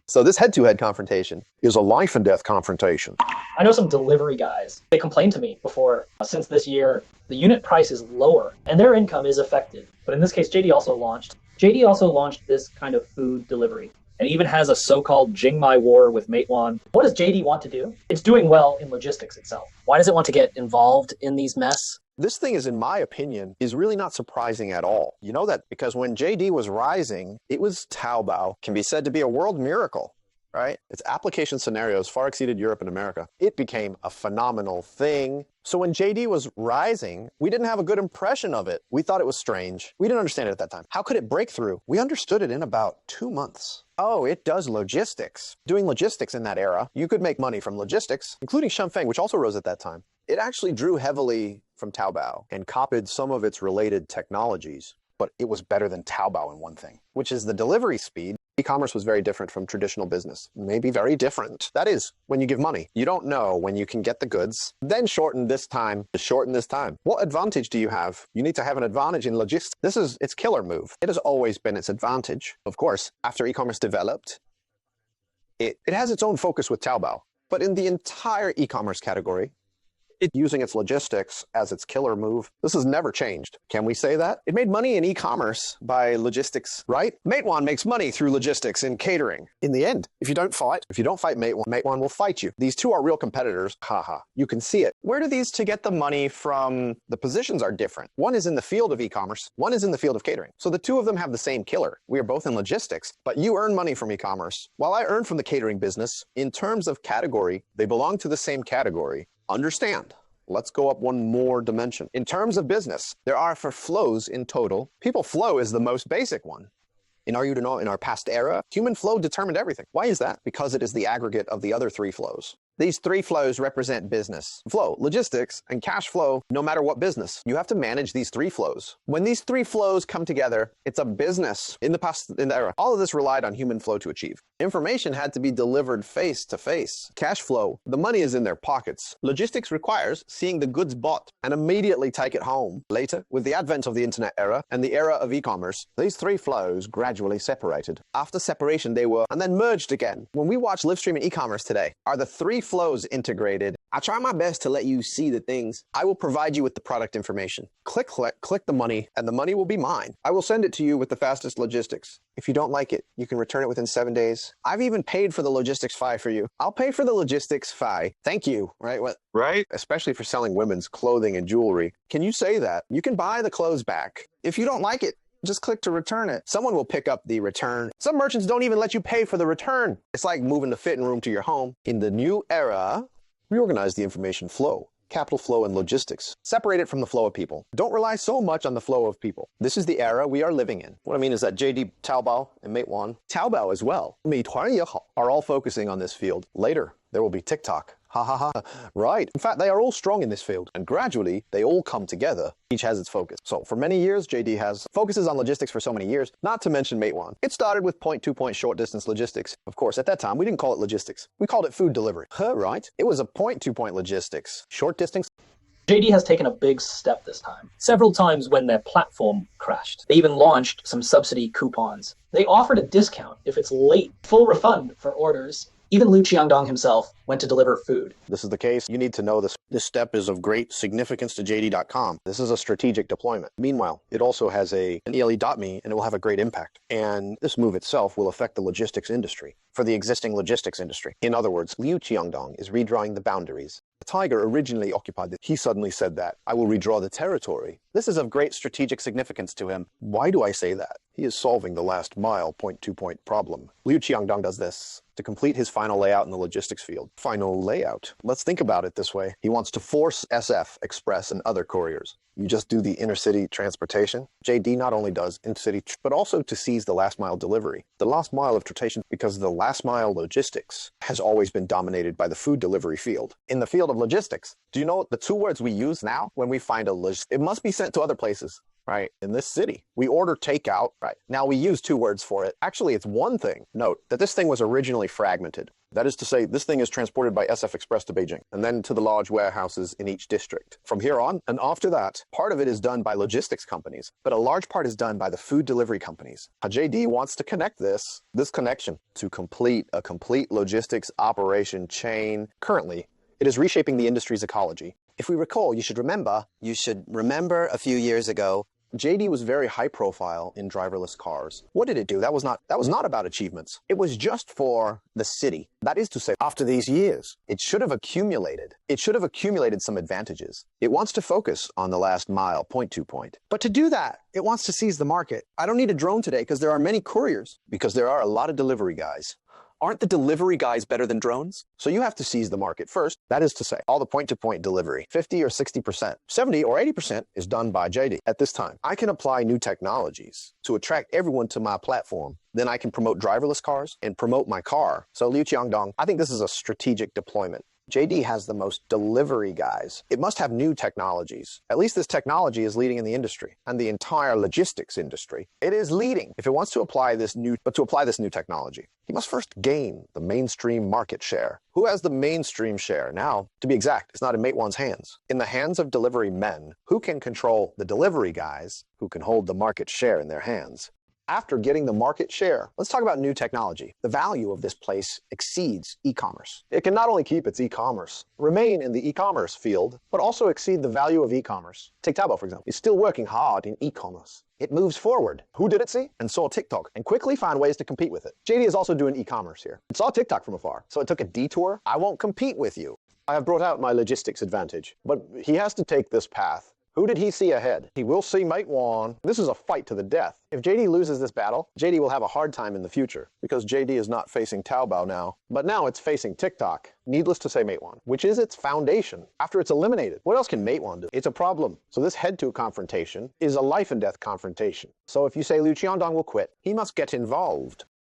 So this head-to-head confrontation is a life and death confrontation. I know some delivery guys. They complained to me before, since this year, the unit price is lower and their income is affected. But in this case, JD also launched this kind of food delivery and even has a so-called Jingmai war with Meituan. What does JD want to do? It's doing well in logistics itself. Why does it want to get involved in these mess? This thing is, in my opinion, is really not surprising at all. You know that because when JD was rising, it was Taobao, can be said to be a world miracle, right? Its application scenarios far exceeded Europe and America. It became a phenomenal thing. So when JD was rising, we didn't have a good impression of it. We thought it was strange. We didn't understand it at that time. How could it break through? We understood it in about 2 months. Oh, it does logistics. Doing logistics in that era, you could make money from logistics, including Shenzhen, which also rose at that time. It actually drew heavily from Taobao and copied some of its related technologies, but it was better than Taobao in one thing, which is the delivery speed. E-commerce was very different from traditional business, maybe very different. That is, when you give money, you don't know when you can get the goods, then shorten this time to shorten this time. What advantage do you have? You need to have an advantage in logistics. This is its killer move. It has always been its advantage. Of course, after e-commerce developed, it has its own focus with Taobao, but in the entire e-commerce category, it using its logistics as its killer move. This has never changed. Can we say that? It made money in e-commerce by logistics, right? Meituan makes money through logistics in catering. In the end, if you don't fight Meituan, Meituan will fight you. These two are real competitors. Haha. You can see it. Where do these two get the money from? The positions are different. One is in the field of e-commerce. One is in the field of catering. So the two of them have the same killer. We are both in logistics, but you earn money from e-commerce, while I earn from the catering business. In terms of category, they belong to the same category. Understand. Let's go up one more dimension. In terms of business, there are for flows in total. People flow is the most basic one. In our past era, human flow determined everything. Why is that? Because it is the aggregate of the other three flows. These three flows represent business. Flow, logistics, and cash flow, no matter what business. You have to manage these three flows. When these three flows come together, it's a business. In the era, all of this relied on human flow to achieve. Information had to be delivered face to face. Cash flow, the money is in their pockets. Logistics requires seeing the goods bought and immediately take it home. Later, with the advent of the internet era and the era of e-commerce, these three flows gradually separated. After separation, they were and then merged again. When we watch live streaming e-commerce today, are the three flows integrated? I try my best to let you see the things. I will provide you with the product information. Click the money, and the money will be mine. I will send it to you with the fastest logistics. If you don't like it, you can return it within 7 days. I've even paid for the logistics fee for you. I'll pay for the logistics fee. Thank you, right? What? Right? Especially for selling women's clothing and jewelry. Can you say that? You can buy the clothes back. If you don't like it, just click to return it. Someone will pick up the return. Some merchants don't even let you pay for the return. It's like moving the fitting room to your home. In the new era, reorganize the information flow, capital flow, and logistics. Separate it from the flow of people. Don't rely so much on the flow of people. This is the era we are living in. What I mean is that JD, Taobao, and Meituan, Taobao as well, Meituan 也好, are all focusing on this field. Later, there will be TikTok. Ha ha ha. Right. In fact, they are all strong in this field, and gradually, they all come together. Each has its focus. So for many years, JD has focuses on logistics for so many years, not to mention Meituan. It started with point-to-point short-distance logistics. Of course, at that time, we didn't call it logistics. We called it food delivery. Right? It was a point-to-point logistics. Short distance. JD has taken a big step this time. Several times when their platform crashed, they even launched some subsidy coupons. They offered a discount if it's late, full refund for orders. Even Liu Qiangdong himself went to deliver food. This is the case. You need to know this. This step is of great significance to JD.com. This is a strategic deployment. Meanwhile, it also has an ELE.me, and it will have a great impact. And this move itself will affect the logistics industry for the existing logistics industry. In other words, Liu Qiangdong is redrawing the boundaries. The tiger originally occupied it. He suddenly said that, I will redraw the territory. This is of great strategic significance to him. Why do I say that? He is solving the last mile point-to-point problem. Liu Qiangdong does this to complete his final layout in the logistics field. Final layout? Let's think about it this way. He wants to force SF, Express, and other couriers. You just do the inner-city transportation. JD not only does inter-city, but also to seize the last-mile delivery. The last mile of transportation, because the last-mile logistics has always been dominated by the food delivery field. In the field of logistics, do you know the two words we use now when we find it must be sent to other places? right, in this city. We order takeout, right? Now we use two words for it. Actually, it's one thing. Note that this thing was originally fragmented. That is to say, this thing is transported by SF Express to Beijing and then to the large warehouses in each district. From here on, and after that, part of it is done by logistics companies, but a large part is done by the food delivery companies. JD wants to connect this connection to a complete logistics operation chain. Currently, it is reshaping the industry's ecology. If we recall, you should remember a few years ago, JD was very high profile in driverless cars. What did it do? That was not about achievements. It was just for the city. That is to say, after these years, it should have accumulated some advantages. It wants to focus on the last mile, point to point. But to do that, it wants to seize the market. I don't need a drone today because there are many couriers, because there are a lot of delivery guys. Aren't the delivery guys better than drones? So you have to seize the market first. That is to say, all the point-to-point delivery, 50 or 60%, 70 or 80% is done by JD at this time. I can apply new technologies to attract everyone to my platform. Then I can promote driverless cars and promote my car. So Liu Qiangdong, I think this is a strategic deployment. JD has the most delivery guys. It must have new technologies. At least this technology is leading in the industry and the entire logistics industry. It is leading. If it wants to apply this new technology, he must first gain the mainstream market share. Who has the mainstream share? Now, to be exact, it's not in Meituan's hands. In the hands of delivery men who can control the delivery guys who can hold the market share in their hands. After getting the market share, let's talk about new technology. The value of this place exceeds e-commerce. It can not only keep its e-commerce, remain in the e-commerce field, but also exceed the value of e-commerce. Take Taobao, for example. It's still working hard in e-commerce. It moves forward. Who did it see? And saw TikTok, and quickly found ways to compete with it. JD is also doing e-commerce here. It saw TikTok from afar, so it took a detour. I won't compete with you. I have brought out my logistics advantage, but he has to take this path. Who did he see ahead? He will see Meituan. This is a fight to the death. If JD loses this battle, JD will have a hard time in the future because JD is not facing Taobao now, but now it's facing TikTok. Needless to say Meituan, which is its foundation. After it's eliminated, what else can Meituan do? It's a problem. So this head-to confrontation is a life and death confrontation. So if you say Liu Qiangdong will quit, he must get involved.